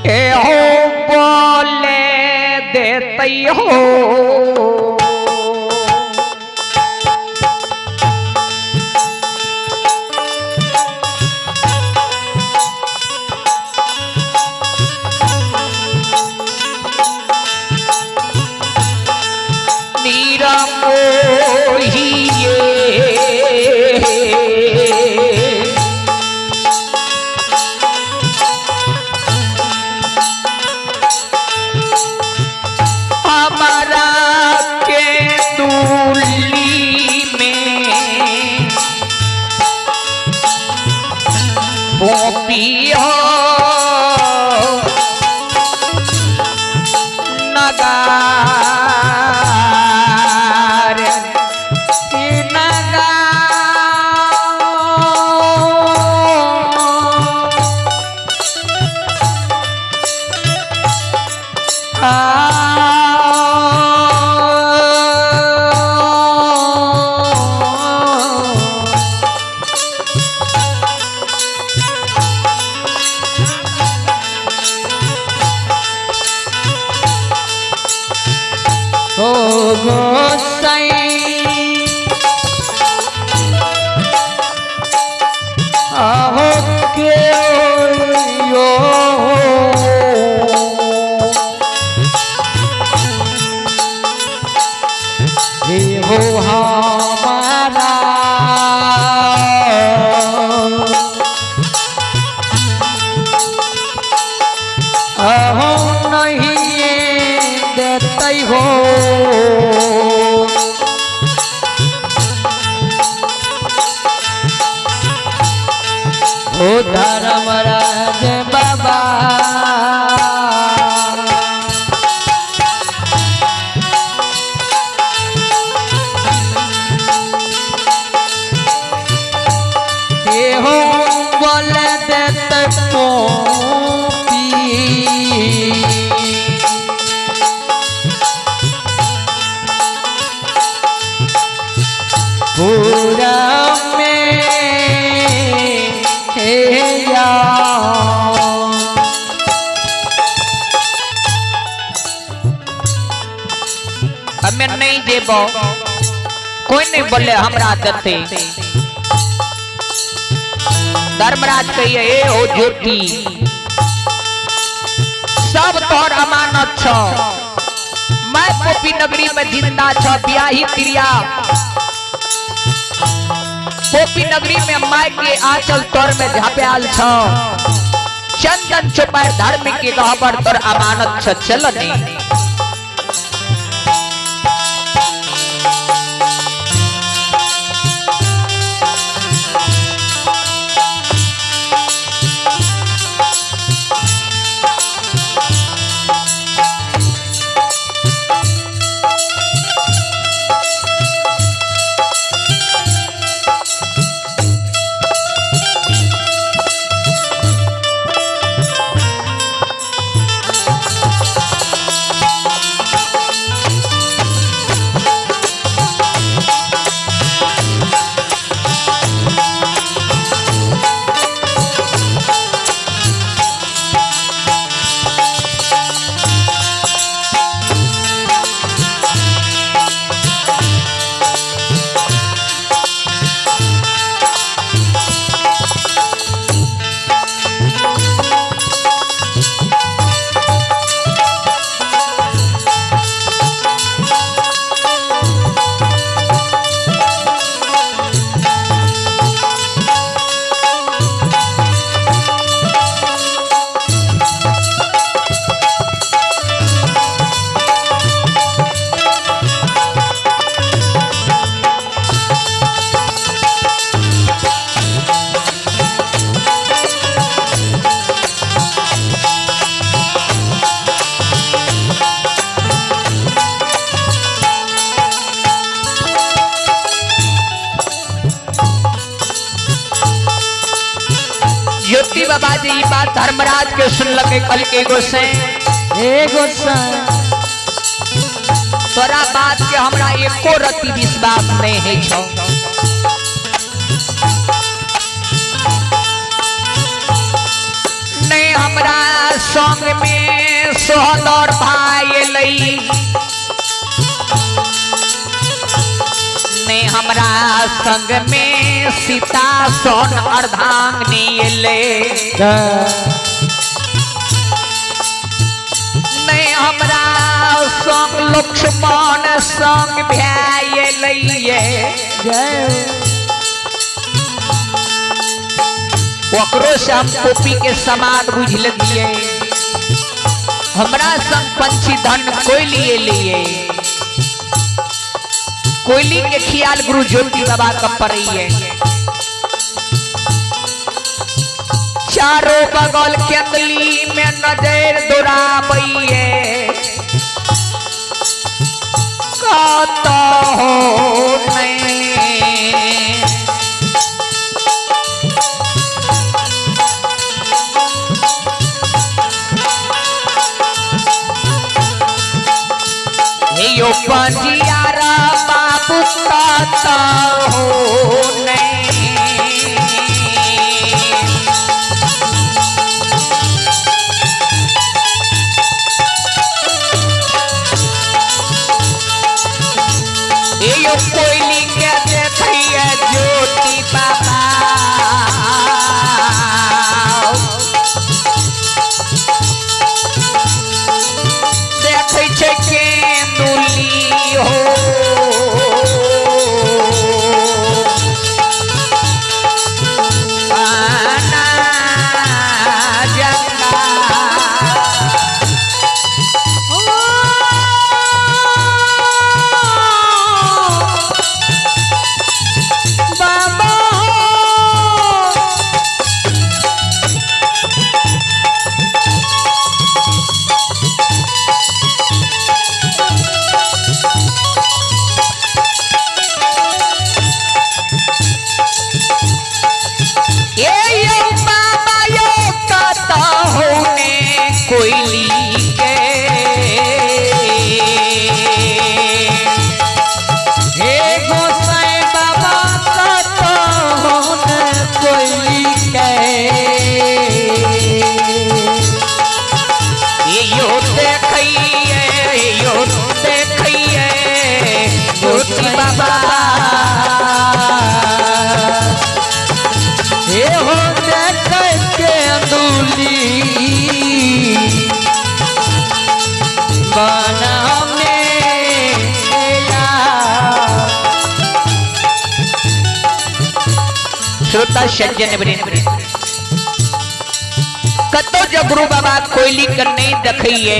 ए हो बोले देते हो नीरा मोहिए हमारा के दूली में पोपियो नगार ओ गोसाई आहो के यो हे हो हमारा आहो नहीं देते हो ओ धर्मराज बाबा ये हो बोले देते पोपी पूरा में हे या हमें नहीं देबो कोई नहीं बोले हमरा देते धर्मराज कहिए ए हो ज्योति सब तोहर अमानत छ मैं पोपी नगरी में जिंदा छ ब्याही क्रिया पोपी नगरी में माय के आंचल तोर में झाप्याल छ चंदन चुपाए धार्मिक के गहबर तोर अमानत छ चल नहीं ज्योति बाबा जी बात धर्मराज के सुन लगे कल के गोसाई तोरा बात के हमरा एको रति विश्वास नहीं है छौ नहीं हमरा संग संग में सोहदर भाई लई ने हमरा संग में सीता सोन अर्धांगिनी ले ने हमरा संग लक्ष्मण संग भाई लइए ओकरो से हम कॉपी के समान बुझ लिए हमरा संग पंछी धन कोयली लिए कोयली के ख्याल गुरु ज्योति बाबा का पड़ी है चारों बगल केतली में नजर दौड़ाबैये कहता हो नहीं यो पंजियारा बाबू कहता हो नहीं यो कोयली के देखिए ज्योति बाबा देखे छे केंदुली हो पाना जंगा बाबा कोयली के हे गोसाई बाबा कहता हो न कोयली के यो देखिए ज्योति बाबा हे हो देख के अंदुली श्रोता सज्जन कतो जब गुरु बाबा कोयली करने देखिए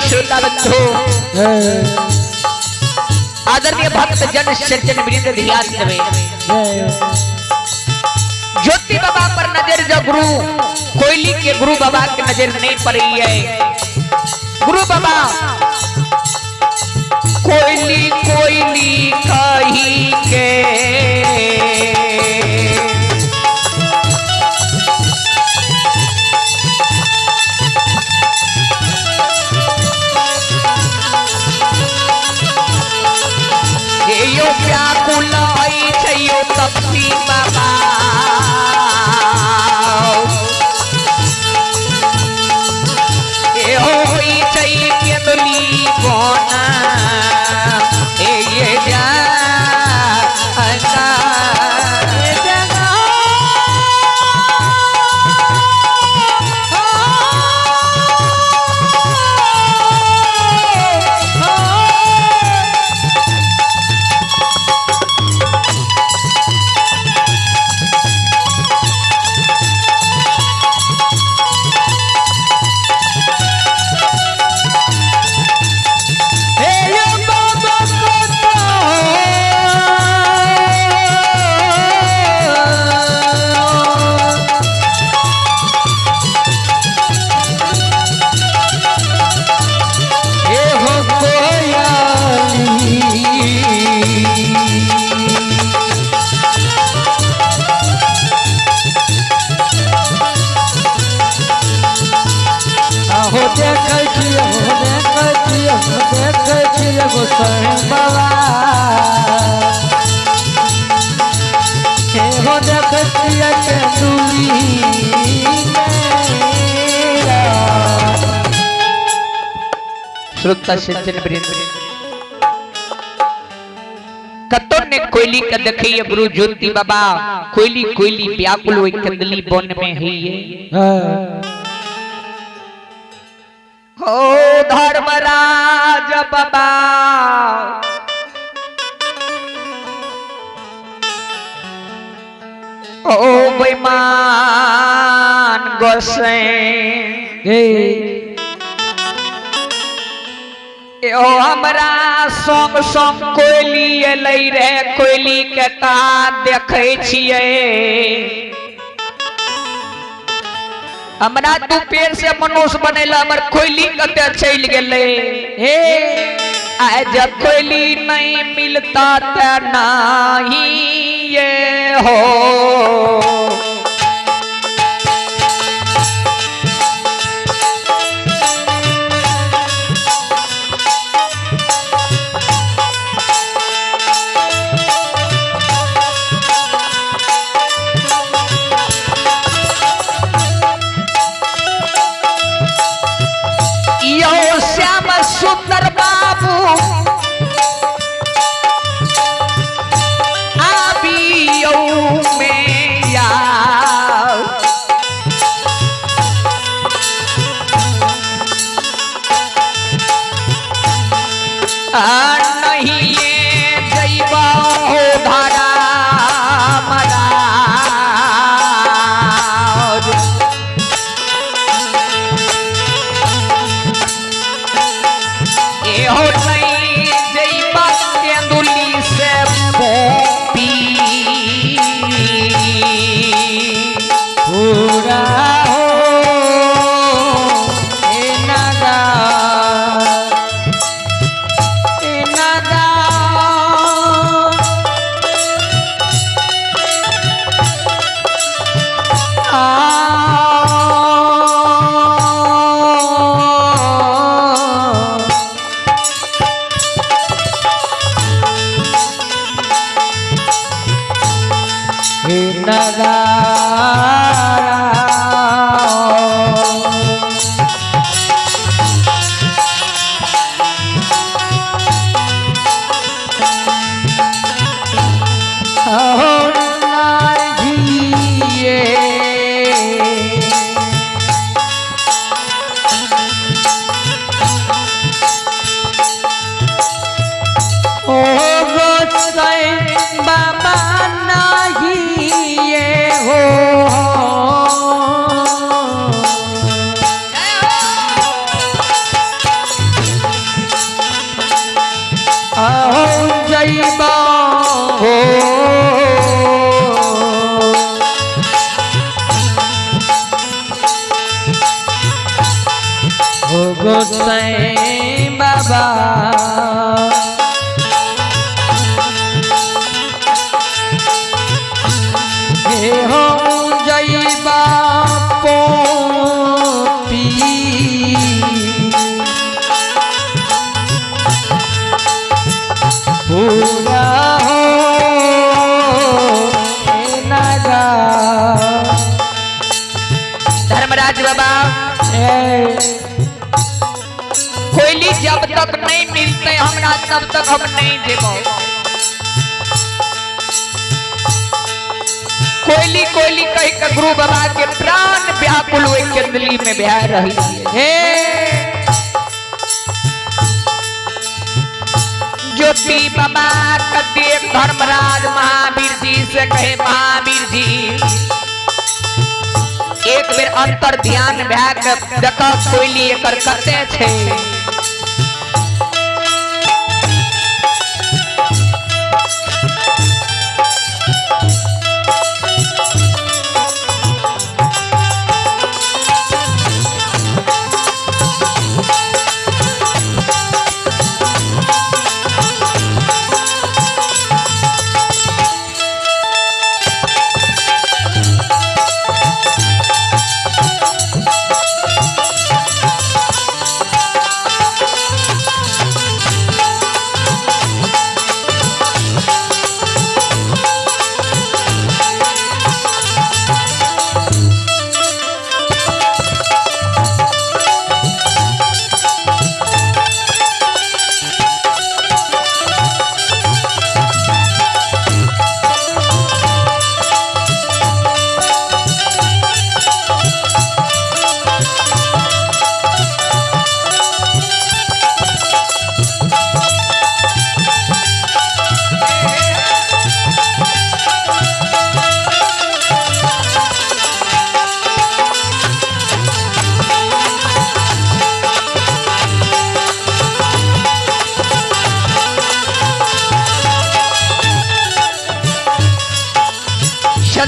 श्रोता बंधु आदरणीय भक्त जन सज्जन वृंद ध्यान देवे ज्योति बाबा पर नजर जो गुरु कोयली के गुरु बाबा की नजर नहीं पड़ी है गुरु बाबा कोयली कोयली कही के गोसाई बाबा हो देखतिया के दूरी श्रोता सज्जन वृंद कतो ने कोयली का देखिए गुरु ज्योति बाबा कोयली कोयली व्याकुल हुई कंदली बन में है हो धर्मराज बाबा ओ बेईमान गोसाई ओ हमरा संग संग कोयली एलै रे कोयली के का देखै छियै हमरा तू पेड़ से मनुष्य बनेला हमर कोयली कते चल गेलै हे आज जब कोयली नहीं मिलता त नहीं ये हो सुंदर बाबू आबियो में यार नहीं ये जइबा हो धारा मरा हो नहीं जइबा तेंदुली से पोपी पूरा हो ए नागा नगारा बाबा नहीं ये हो जइबा हो गोसाई बाबा हो जइबा पोपी पूरा हो नागा धर्मराज बाबा कोयली जब तक नहीं मिलते हमरा तब तक हम नहीं देबो कोयली कोयली कह के गुरु बाबा के प्राण व्याकुल हुए कंदली में बह रही है ज्योति बाबा कते धर्मराज महावीर जी से कहे महावीर जी एक बेर अंतर ध्यान भए के देखो कोयली एकर कते छै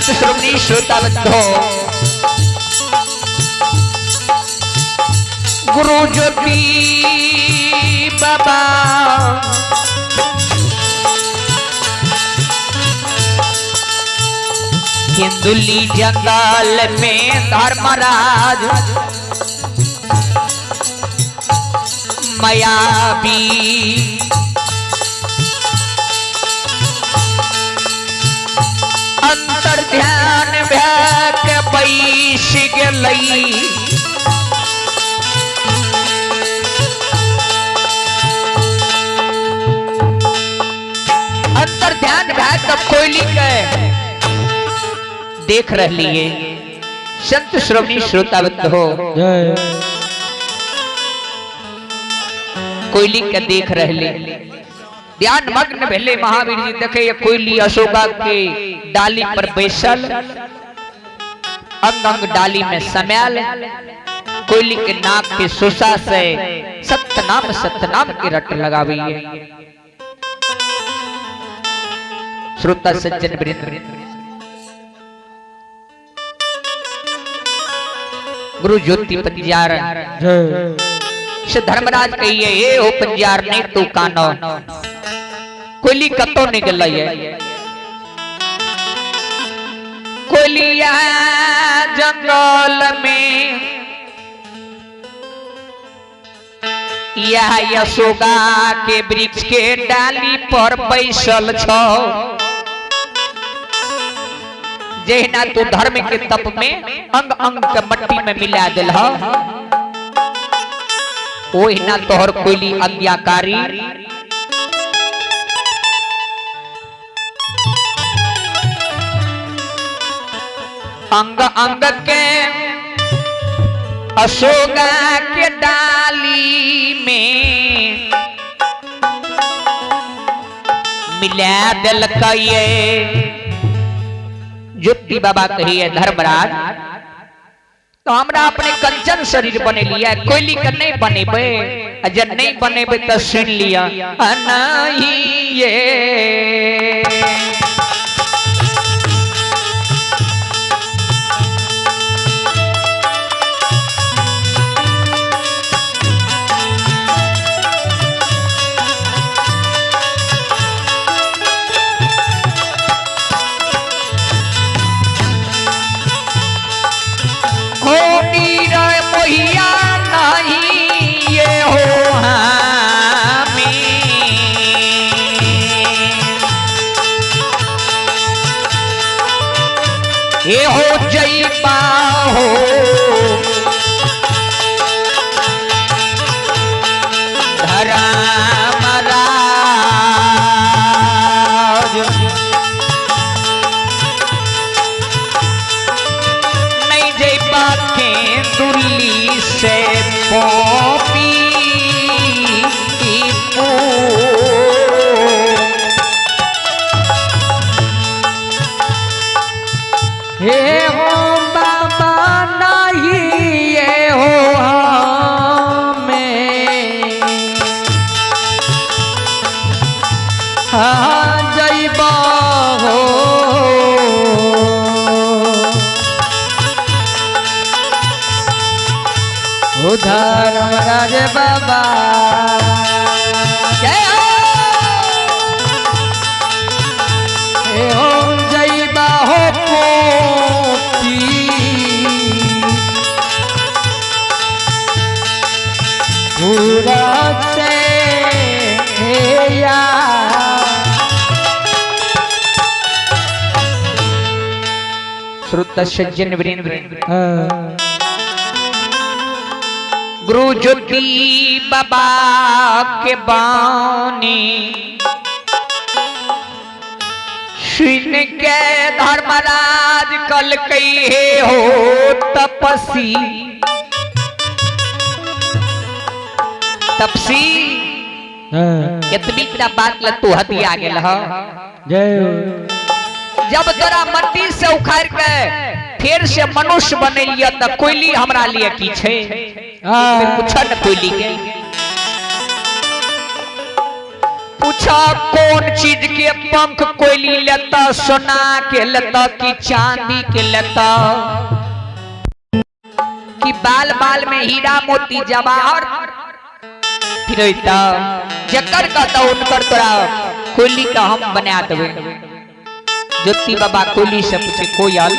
संत श्रोमणी श्रोता बंधो गुरु ज्योति बाबा हिंदुली जंगल में धर्मराज मायावी अंतर ध्यान भ्याक बैस गेलई अंतर ध्यान भ्याक कोयली के देख रही है। संत श्रोमणी श्रोतावत हो कोयली के देख रहे ध्यान मग्न भेले महावीर जी देखे ये कोयली अशोका के डाली पर बैसल अंग अंग डाली में समयाल कोयली के नाक के सुसा से सतनाम के रट लगावी है। श्रोता सज्जन वृंद गुरु ज्योति पंजार से धर्मराज कहिए ये हो पंजार नहीं तू कानो कोयली कतो निकल है कोयलिया जंगल में यह यशोगा के वृक्ष के डाली पर बैसल छो जहिना तू धर्म के तप में अंग अंग के मट्टी में मिला दिल ओहिना तोहर कोयली आज्ञाकारी अंग अंग के अशोका के डाली में मिला दिल कहिए ज्योति बाबा कहिए धर्मराज तो हमरा अपने कंचन शरीर बने लिया कोयली का नहीं बनेबे जब नहीं बनेबे तो सुन लिया नहीं ये ये हो जईबा हो धर्मराज नहीं जईबा के दुल्ली से पोपी हे हो बाबा नहीं ये हो हमें हाँ जईबा हो धर्मराज बाबा हे हो जईबा हो श्रोता सज्जन वृंद गुरु ज्योति बाबा के बानी सुन के धर्मराज कल कही हो तपसी तपसी इतनी बात ल तू हती आ गेल ह जय जब तोरा मट्टी से उखाड़ के फिर से मनुष्य बनेलिया त कोयली हमरा लिए की छे पूछा न कोयली के पूछा कौन चीज के पंख कोयली लेता, सोना के लेता कि चांदी के लेता, कि बाल बाल में हीरा मोती जवाहर फिरता, जकर कहता उनकर तोरा कोयली का हम बना देवे। ज्योति बाबा कोयली से पूछे कोयल